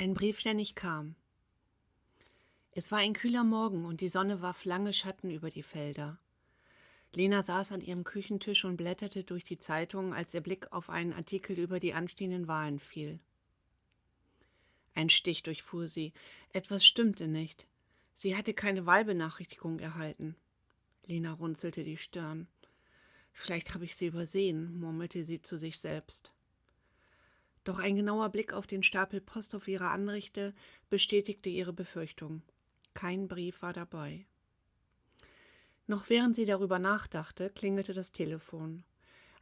Ein Brief, der nicht kam. Es war ein kühler Morgen und die Sonne warf lange Schatten über die Felder. Lena saß an ihrem Küchentisch und blätterte durch die Zeitung, als ihr Blick auf einen Artikel über die anstehenden Wahlen fiel. Ein Stich durchfuhr sie. Etwas stimmte nicht. Sie hatte keine Wahlbenachrichtigung erhalten. Lena runzelte die Stirn. Vielleicht habe ich sie übersehen, murmelte sie zu sich selbst. Doch ein genauer Blick auf den Stapel Post auf ihrer Anrichte bestätigte ihre Befürchtung. Kein Brief war dabei. Noch während sie darüber nachdachte, klingelte das Telefon.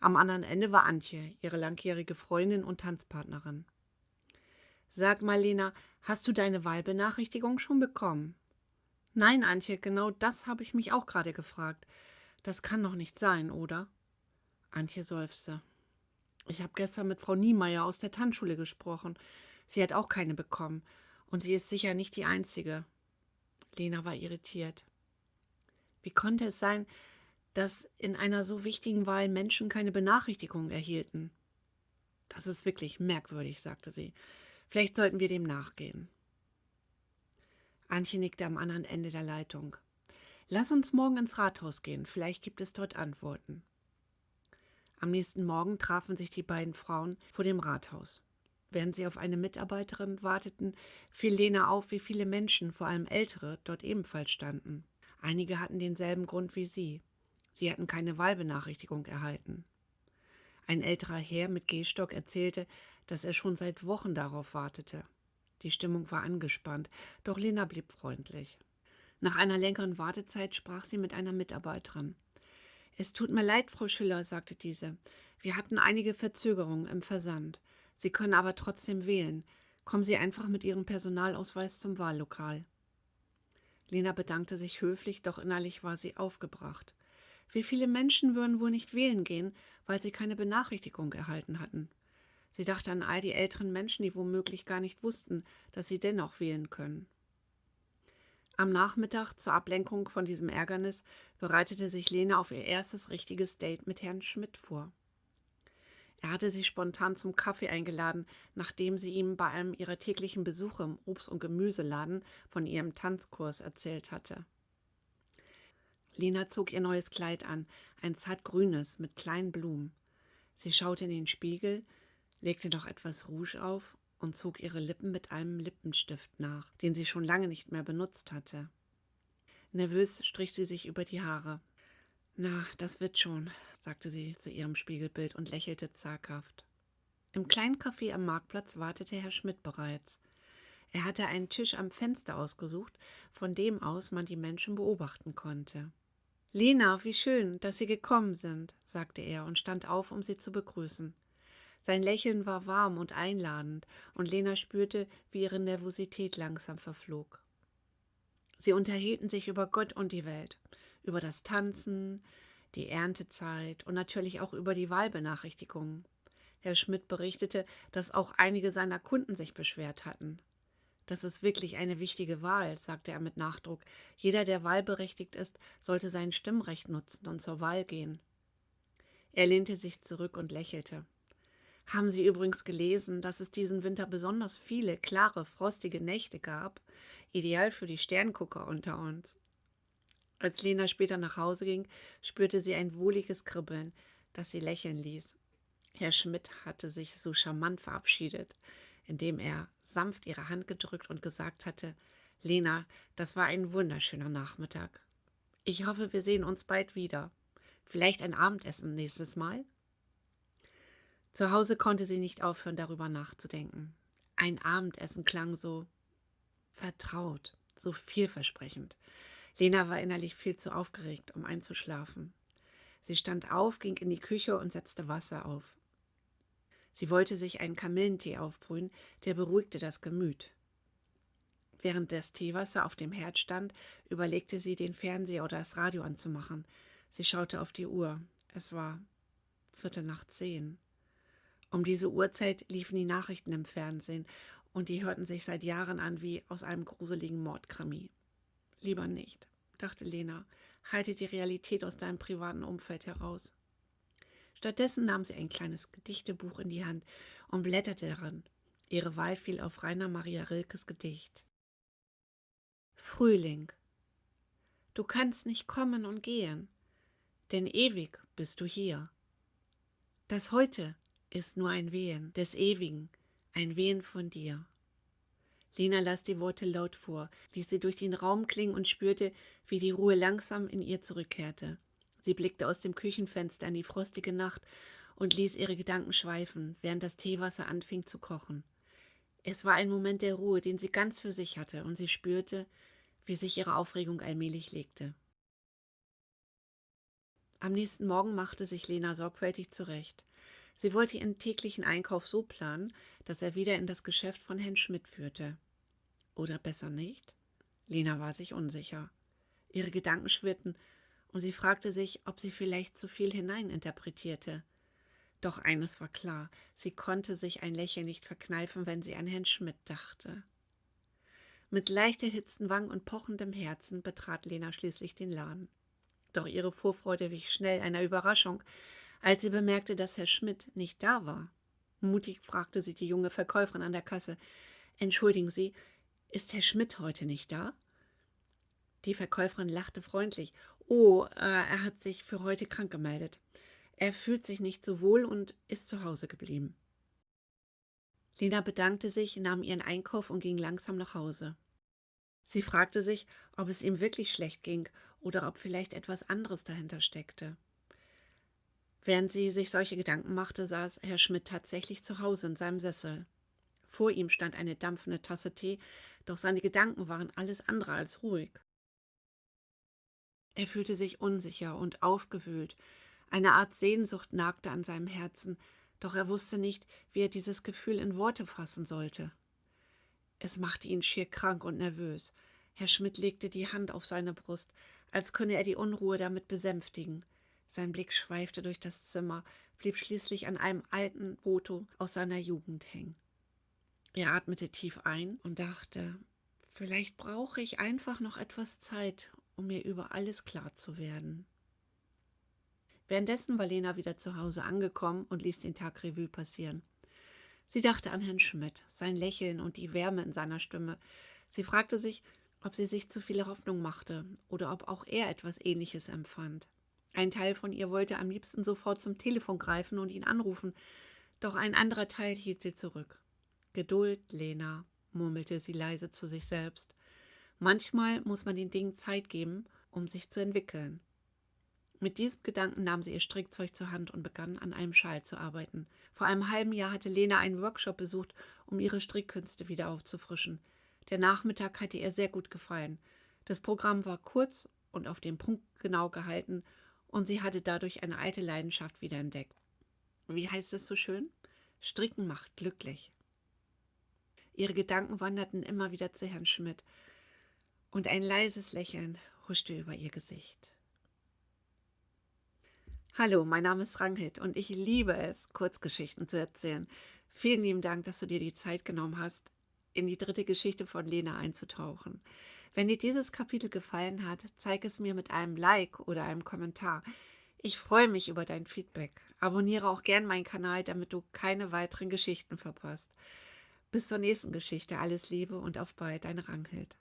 Am anderen Ende war Antje, ihre langjährige Freundin und Tanzpartnerin. »Sag mal, Lena, hast du deine Wahlbenachrichtigung schon bekommen?« »Nein, Antje, genau das habe ich mich auch gerade gefragt. Das kann doch nicht sein, oder?« Antje seufzte. »Ich habe gestern mit Frau Niemeyer aus der Tanzschule gesprochen. Sie hat auch keine bekommen. Und sie ist sicher nicht die Einzige.« Lena war irritiert. Wie konnte es sein, dass in einer so wichtigen Wahl Menschen keine Benachrichtigung erhielten? »Das ist wirklich merkwürdig«, sagte sie. »Vielleicht sollten wir dem nachgehen.« Antje nickte am anderen Ende der Leitung. »Lass uns morgen ins Rathaus gehen, vielleicht gibt es dort Antworten.« Am nächsten Morgen trafen sich die beiden Frauen vor dem Rathaus. Während sie auf eine Mitarbeiterin warteten, fiel Lena auf, wie viele Menschen, vor allem Ältere, dort ebenfalls standen. Einige hatten denselben Grund wie sie. Sie hatten keine Wahlbenachrichtigung erhalten. Ein älterer Herr mit Gehstock erzählte, dass er schon seit Wochen darauf wartete. Die Stimmung war angespannt, doch Lena blieb freundlich. Nach einer längeren Wartezeit sprach sie mit einer Mitarbeiterin. »Es tut mir leid, Frau Schüller«, sagte diese. »Wir hatten einige Verzögerungen im Versand. Sie können aber trotzdem wählen. Kommen Sie einfach mit Ihrem Personalausweis zum Wahllokal.« Lena bedankte sich höflich, doch innerlich war sie aufgebracht. Wie viele Menschen würden wohl nicht wählen gehen, weil sie keine Benachrichtigung erhalten hatten? Sie dachte an all die älteren Menschen, die womöglich gar nicht wussten, dass sie dennoch wählen können. Am Nachmittag, zur Ablenkung von diesem Ärgernis, bereitete sich Lena auf ihr erstes richtiges Date mit Herrn Schmidt vor. Er hatte sie spontan zum Kaffee eingeladen, nachdem sie ihm bei einem ihrer täglichen Besuche im Obst- und Gemüseladen von ihrem Tanzkurs erzählt hatte. Lena zog ihr neues Kleid an, ein zartgrünes mit kleinen Blumen. Sie schaute in den Spiegel, legte noch etwas Rouge auf und zog ihre Lippen mit einem Lippenstift nach, den sie schon lange nicht mehr benutzt hatte. Nervös strich sie sich über die Haare. »Na, das wird schon«, sagte sie zu ihrem Spiegelbild und lächelte zaghaft. Im kleinen Café am Marktplatz wartete Herr Schmidt bereits. Er hatte einen Tisch am Fenster ausgesucht, von dem aus man die Menschen beobachten konnte. »Lena, wie schön, dass Sie gekommen sind«, sagte er und stand auf, um sie zu begrüßen. Sein Lächeln war warm und einladend, und Lena spürte, wie ihre Nervosität langsam verflog. Sie unterhielten sich über Gott und die Welt, über das Tanzen, die Erntezeit und natürlich auch über die Wahlbenachrichtigungen. Herr Schmidt berichtete, dass auch einige seiner Kunden sich beschwert hatten. »Das ist wirklich eine wichtige Wahl«, sagte er mit Nachdruck. »Jeder, der wahlberechtigt ist, sollte sein Stimmrecht nutzen und zur Wahl gehen.« Er lehnte sich zurück und lächelte. »Haben Sie übrigens gelesen, dass es diesen Winter besonders viele, klare, frostige Nächte gab? Ideal für die Sterngucker unter uns.« Als Lena später nach Hause ging, spürte sie ein wohliges Kribbeln, das sie lächeln ließ. Herr Schmidt hatte sich so charmant verabschiedet, indem er sanft ihre Hand gedrückt und gesagt hatte: »Lena, das war ein wunderschöner Nachmittag. Ich hoffe, wir sehen uns bald wieder. Vielleicht ein Abendessen nächstes Mal?« Zu Hause konnte sie nicht aufhören, darüber nachzudenken. Ein Abendessen klang so vertraut, so vielversprechend. Lena war innerlich viel zu aufgeregt, um einzuschlafen. Sie stand auf, ging in die Küche und setzte Wasser auf. Sie wollte sich einen Kamillentee aufbrühen, der beruhigte das Gemüt. Während das Teewasser auf dem Herd stand, überlegte sie, den Fernseher oder das Radio anzumachen. Sie schaute auf die Uhr. Es war 9:15. Um diese Uhrzeit liefen die Nachrichten im Fernsehen und die hörten sich seit Jahren an wie aus einem gruseligen Mordkrimi. »Lieber nicht«, dachte Lena, »halte die Realität aus deinem privaten Umfeld heraus.« Stattdessen nahm sie ein kleines Gedichtebuch in die Hand und blätterte darin. Ihre Wahl fiel auf Rainer Maria Rilkes Gedicht. Frühling. Du kannst nicht kommen und gehen, denn ewig bist du hier. Das Heute ist nur ein Wehen des Ewigen, ein Wehen von dir. Lena las die Worte laut vor, ließ sie durch den Raum klingen und spürte, wie die Ruhe langsam in ihr zurückkehrte. Sie blickte aus dem Küchenfenster in die frostige Nacht und ließ ihre Gedanken schweifen, während das Teewasser anfing zu kochen. Es war ein Moment der Ruhe, den sie ganz für sich hatte, und sie spürte, wie sich ihre Aufregung allmählich legte. Am nächsten Morgen machte sich Lena sorgfältig zurecht. Sie wollte ihren täglichen Einkauf so planen, dass er wieder in das Geschäft von Herrn Schmidt führte. Oder besser nicht? Lena war sich unsicher. Ihre Gedanken schwirrten, und sie fragte sich, ob sie vielleicht zu viel hineininterpretierte. Doch eines war klar, sie konnte sich ein Lächeln nicht verkneifen, wenn sie an Herrn Schmidt dachte. Mit leicht erhitzten Wangen und pochendem Herzen betrat Lena schließlich den Laden. Doch ihre Vorfreude wich schnell einer Überraschung, als sie bemerkte, dass Herr Schmidt nicht da war. Mutig fragte sie die junge Verkäuferin an der Kasse: »Entschuldigen Sie, ist Herr Schmidt heute nicht da?« Die Verkäuferin lachte freundlich. »Oh, er hat sich für heute krank gemeldet. Er fühlt sich nicht so wohl und ist zu Hause geblieben.« Lena bedankte sich, nahm ihren Einkauf und ging langsam nach Hause. Sie fragte sich, ob es ihm wirklich schlecht ging oder ob vielleicht etwas anderes dahinter steckte. Während sie sich solche Gedanken machte, saß Herr Schmidt tatsächlich zu Hause in seinem Sessel. Vor ihm stand eine dampfende Tasse Tee, doch seine Gedanken waren alles andere als ruhig. Er fühlte sich unsicher und aufgewühlt. Eine Art Sehnsucht nagte an seinem Herzen, doch er wusste nicht, wie er dieses Gefühl in Worte fassen sollte. Es machte ihn schier krank und nervös. Herr Schmidt legte die Hand auf seine Brust, als könne er die Unruhe damit besänftigen. Sein Blick schweifte durch das Zimmer, blieb schließlich an einem alten Foto aus seiner Jugend hängen. Er atmete tief ein und dachte, vielleicht brauche ich einfach noch etwas Zeit, um mir über alles klar zu werden. Währenddessen war Lena wieder zu Hause angekommen und ließ den Tag Revue passieren. Sie dachte an Herrn Schmidt, sein Lächeln und die Wärme in seiner Stimme. Sie fragte sich, ob sie sich zu viele Hoffnung machte oder ob auch er etwas Ähnliches empfand. Ein Teil von ihr wollte am liebsten sofort zum Telefon greifen und ihn anrufen, doch ein anderer Teil hielt sie zurück. »Geduld, Lena«, murmelte sie leise zu sich selbst. »Manchmal muss man den Dingen Zeit geben, um sich zu entwickeln.« Mit diesem Gedanken nahm sie ihr Strickzeug zur Hand und begann, an einem Schal zu arbeiten. Vor einem halben Jahr hatte Lena einen Workshop besucht, um ihre Strickkünste wieder aufzufrischen. Der Nachmittag hatte ihr sehr gut gefallen. Das Programm war kurz und auf den Punkt genau gehalten, und sie hatte dadurch eine alte Leidenschaft wiederentdeckt. Wie heißt es so schön? Stricken macht glücklich. Ihre Gedanken wanderten immer wieder zu Herrn Schmidt, und ein leises Lächeln huschte über ihr Gesicht. Hallo, mein Name ist Ranghild und ich liebe es, Kurzgeschichten zu erzählen. Vielen lieben Dank, dass du dir die Zeit genommen hast, in die 3. Geschichte von Lena einzutauchen. Wenn dir dieses Kapitel gefallen hat, zeig es mir mit einem Like oder einem Kommentar. Ich freue mich über dein Feedback. Abonniere auch gern meinen Kanal, damit du keine weiteren Geschichten verpasst. Bis zur nächsten Geschichte. Alles Liebe und auf bald, deine Ranghild.